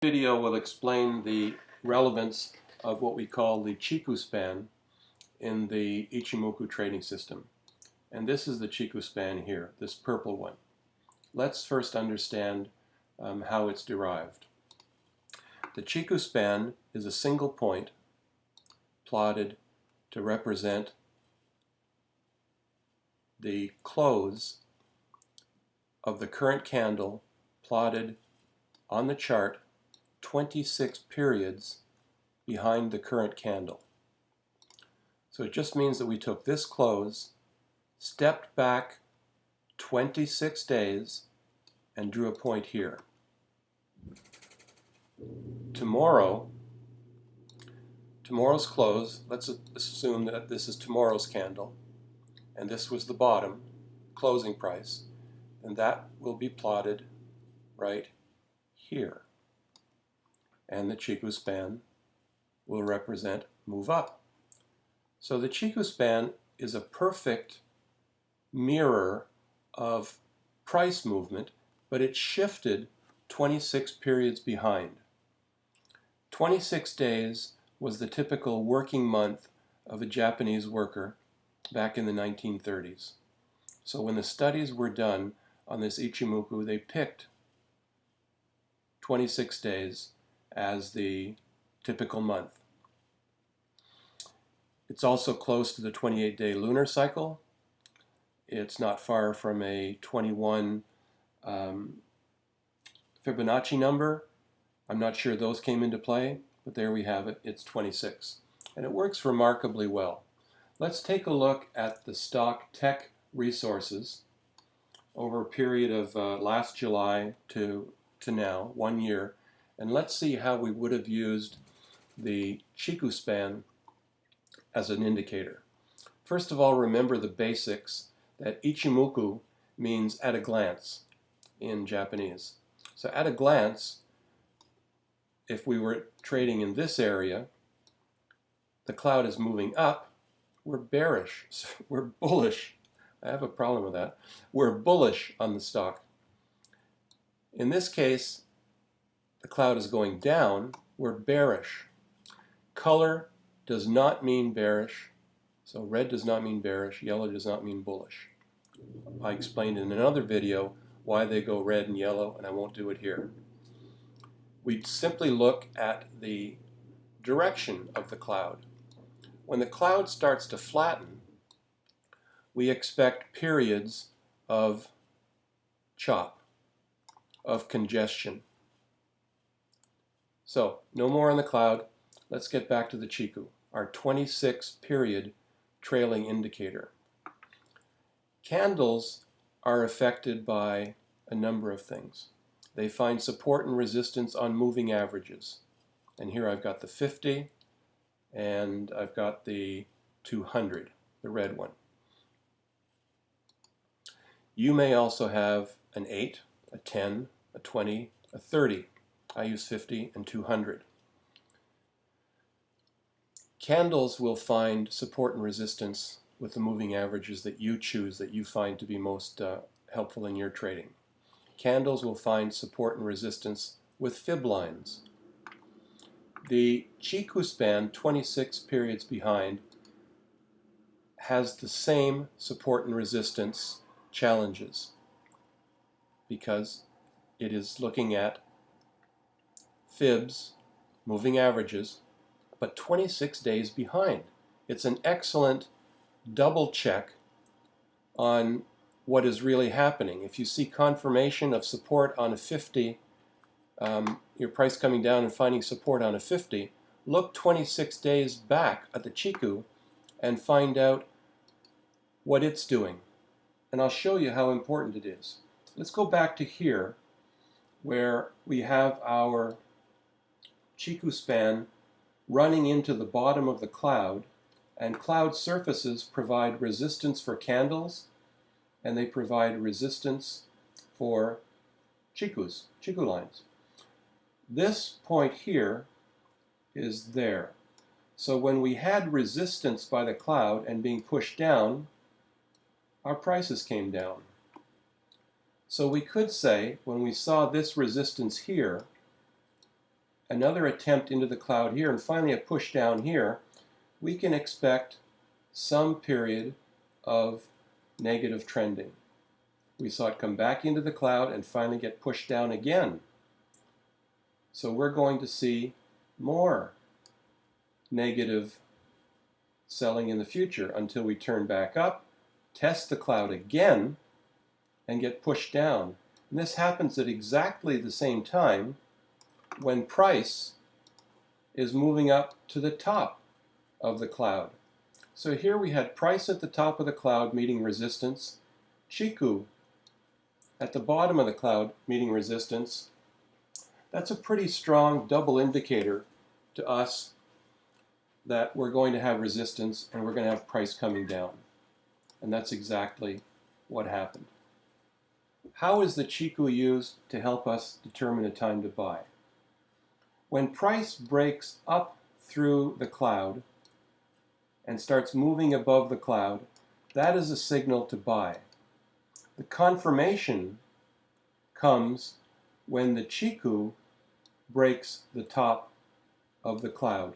Video will explain the relevance of what we call the Chikou span in the Ichimoku trading system. And this is the Chikou span here, this purple one. Let's first understand how it's derived. The Chikou span is a single point plotted to represent the close of the current candle plotted on the chart 26 periods behind the current candle. So it just means that we took this close, stepped back 26 days, and drew a point here. Tomorrow's close, let's assume that this is tomorrow's candle, and this was the bottom closing price, and that will be plotted right here. And the Chikou span will represent move up. So the Chikou span is a perfect mirror of price movement, but it shifted 26 periods behind. 26 days was the typical working month of a Japanese worker back in the 1930s. So when the studies were done on this Ichimoku, they picked 26 days as the typical month. It's also close to the 28-day lunar cycle. It's not far from a 21 Fibonacci number. I'm not sure those came into play, but there we have it. It's 26. And it works remarkably well. Let's take a look at the stock tech resources over a period of last July to now, 1 year. And let's see how we would have used the Chikou span as an indicator. First of all, remember the basics that Ichimoku means at a glance in Japanese. So at a glance, if we were trading in this area, the cloud is moving up, we're bearish, we're bullish. I have a problem with that. We're bullish on the stock. In this case, the cloud is going down, we're bearish. Color does not mean bearish, so red does not mean bearish, yellow does not mean bullish. I explained in another video why they go red and yellow, and I won't do it here. We simply look at the direction of the cloud. When the cloud starts to flatten, we expect periods of chop, of congestion. So, no more on the cloud. Let's get back to the Chikou, our 26 period trailing indicator. Candles are affected by a number of things. They find support and resistance on moving averages. And here I've got the 50 and I've got the 200, the red one. You may also have an 8, a 10, a 20, a 30. I use 50 and 200. Candles will find support and resistance with the moving averages that you choose, that you find to be most helpful in your trading. Candles will find support and resistance with fib lines. The Chikou span, 26 periods behind, has the same support and resistance challenges because it is looking at fibs, moving averages, but 26 days behind. It's an excellent double check on what is really happening. If you see confirmation of support on a 50, your price coming down and finding support on a 50, look 26 days back at the Chikou and find out what it's doing. And I'll show you how important it is. Let's go back to here where we have our Chikou span running into the bottom of the cloud, and cloud surfaces provide resistance for candles, and they provide resistance for Chikou lines. This point here is there. So when we had resistance by the cloud and being pushed down, our prices came down. So we could say, when we saw this resistance here, another attempt into the cloud here, and finally a push down here, we can expect some period of negative trending. We saw it come back into the cloud and finally get pushed down again. So we're going to see more negative selling in the future until we turn back up, test the cloud again, and get pushed down. And this happens at exactly the same time when price is moving up to the top of the cloud. So here we had price at the top of the cloud meeting resistance, Chikou at the bottom of the cloud meeting resistance. That's a pretty strong double indicator to us that we're going to have resistance and we're going to have price coming down. And that's exactly what happened. How is the Chikou used to help us determine a time to buy? When price breaks up through the cloud and starts moving above the cloud, that is a signal to buy. The confirmation comes when the Chikou breaks the top of the cloud.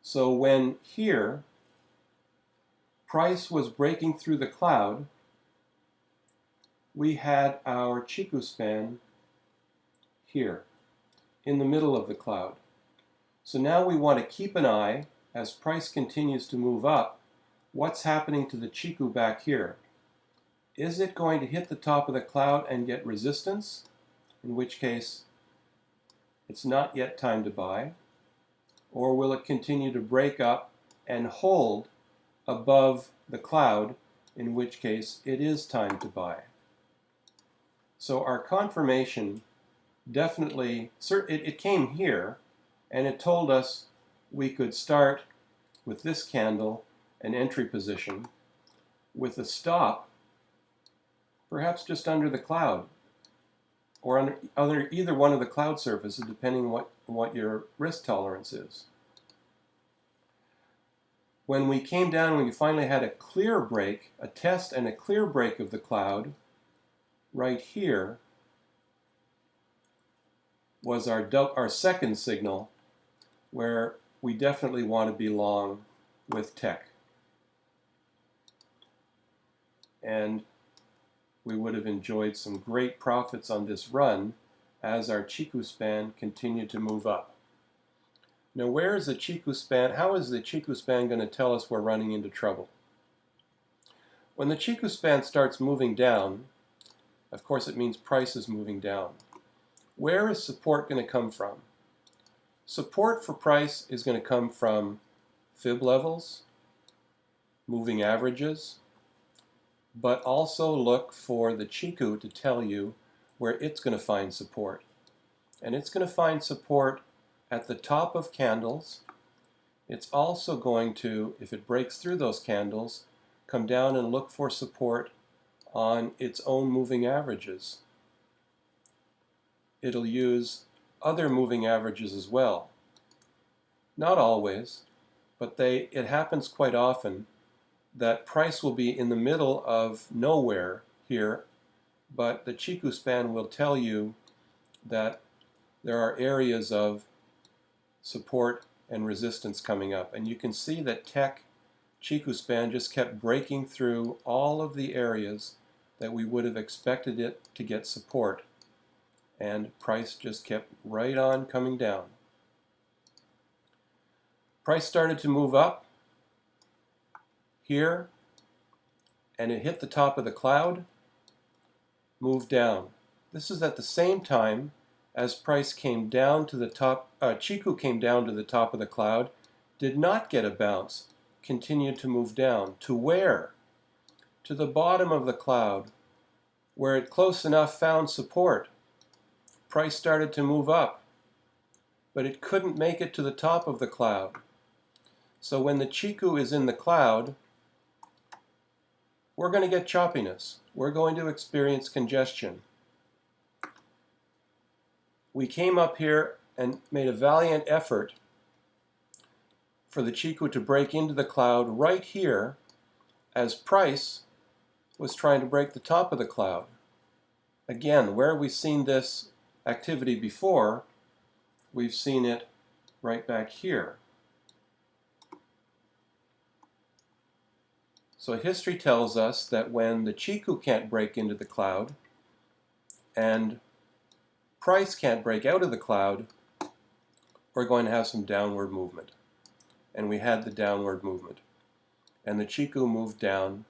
So when here price was breaking through the cloud, we had our Chikou span here in the middle of the cloud. So now we want to keep an eye as price continues to move up. What's happening to the Chikou back here? Is it going to hit the top of the cloud and get resistance? In which case, it's not yet time to buy. Or will it continue to break up and hold above the cloud? In which case, it is time to buy. So our confirmation definitely, it came here, and it told us we could start with this candle, an entry position, with a stop perhaps just under the cloud, or under either one of the cloud surfaces, depending on what your risk tolerance is. When we came down, when we finally had a clear break, a test and a clear break of the cloud, right here was our second signal where we definitely want to be long with tech. And we would have enjoyed some great profits on this run as our Chikou span continued to move up. Now, where is the Chikou span? How is the Chikou span going to tell us we're running into trouble? When the Chikou span starts moving down, of course it means price is moving down. Where is support going to come from? Support for price is going to come from fib levels, moving averages, but also look for the Chikou to tell you where it's going to find support. And it's going to find support at the top of candles. It's also going to, if it breaks through those candles, come down and look for support on its own moving averages. It'll use other moving averages as well. Not always, but it happens quite often that price will be in the middle of nowhere here, but the Chikou span will tell you that there are areas of support and resistance coming up. And you can see that tech Chikou span just kept breaking through all of the areas that we would have expected it to get support. And price just kept right on coming down. Price started to move up here, and it hit the top of the cloud, moved down. This is at the same time as price came down to the top, Chikou came down to the top of the cloud, did not get a bounce, continued to move down. To where? To the bottom of the cloud, where it close enough found support. Price started to move up, but it couldn't make it to the top of the cloud. So when the Chikou is in the cloud, we're going to get choppiness. We're going to experience congestion. We came up here and made a valiant effort for the Chikou to break into the cloud right here as price was trying to break the top of the cloud. Again, where have we seen this activity before? we've seen it right back here. So history tells us that when the Chikou can't break into the cloud and price can't break out of the cloud, we're going to have some downward movement. And we had the downward movement. And the Chikou moved down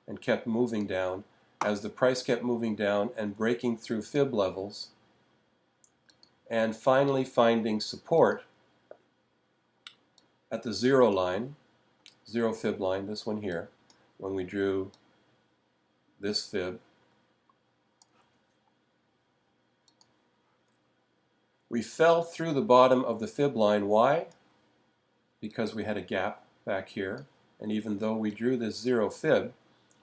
and kept moving down as the price kept moving down and breaking through fib levels and finally finding support at the zero line, zero fib line, this one here, when we drew this fib. We fell through the bottom of the fib line. Why? Because we had a gap back here, and even though we drew this zero fib,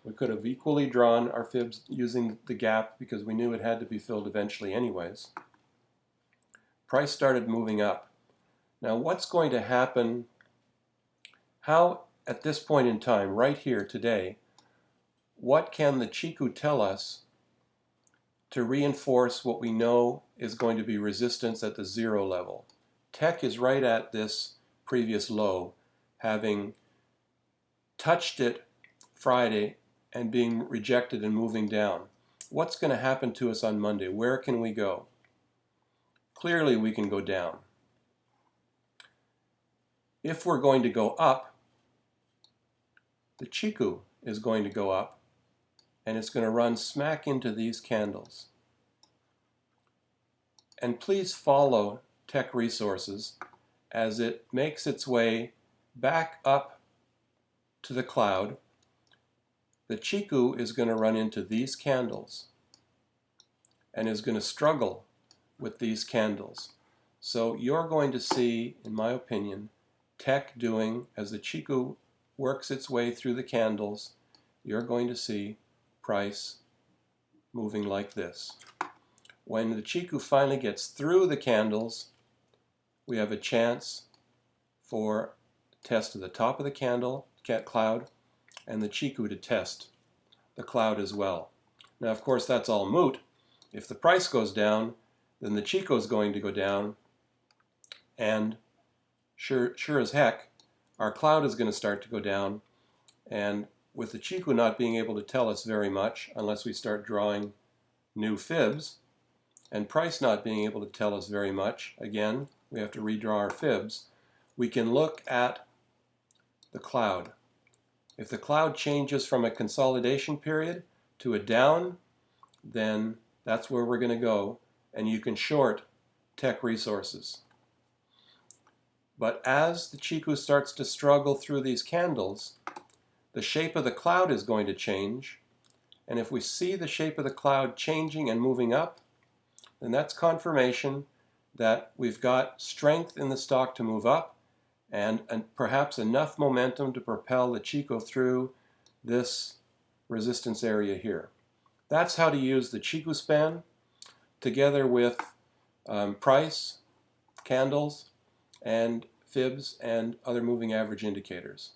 we could have equally drawn our fibs using the gap because we knew it had to be filled eventually anyways. Price started moving up. Now what's going to happen? How, at this point in time, right here today, what can the Chikou tell us to reinforce what we know is going to be resistance at the zero level? Tech is right at this previous low, having touched it Friday and being rejected and moving down. What's going to happen to us on Monday? Where can we go? Clearly we can go down. If we're going to go up, the Chikou is going to go up and it's going to run smack into these candles. And please follow Tech Resources as it makes its way back up to the cloud. The Chikou is going to run into these candles and is going to struggle with these candles. So you're going to see, in my opinion, Tech doing, as the Chikou works its way through the candles, you're going to see price moving like this. When the Chikou finally gets through the candles, we have a chance for test of the top of the cloud, and the Chikou to test the cloud as well. Now, of course, that's all moot. If the price goes down, then the Chikou is going to go down, and sure as heck, our cloud is going to start to go down, and with the Chikou not being able to tell us very much unless we start drawing new fibs, and price not being able to tell us very much, again, we have to redraw our fibs, we can look at the cloud. If the cloud changes from a consolidation period to a down, then that's where we're going to go, and you can short Tech Resources. But as the Chikou starts to struggle through these candles, the shape of the cloud is going to change, and if we see the shape of the cloud changing and moving up, then that's confirmation that we've got strength in the stock to move up and perhaps enough momentum to propel the Chikou through this resistance area here. That's how to use the Chikou span together with price, candles, and fibs and other moving average indicators.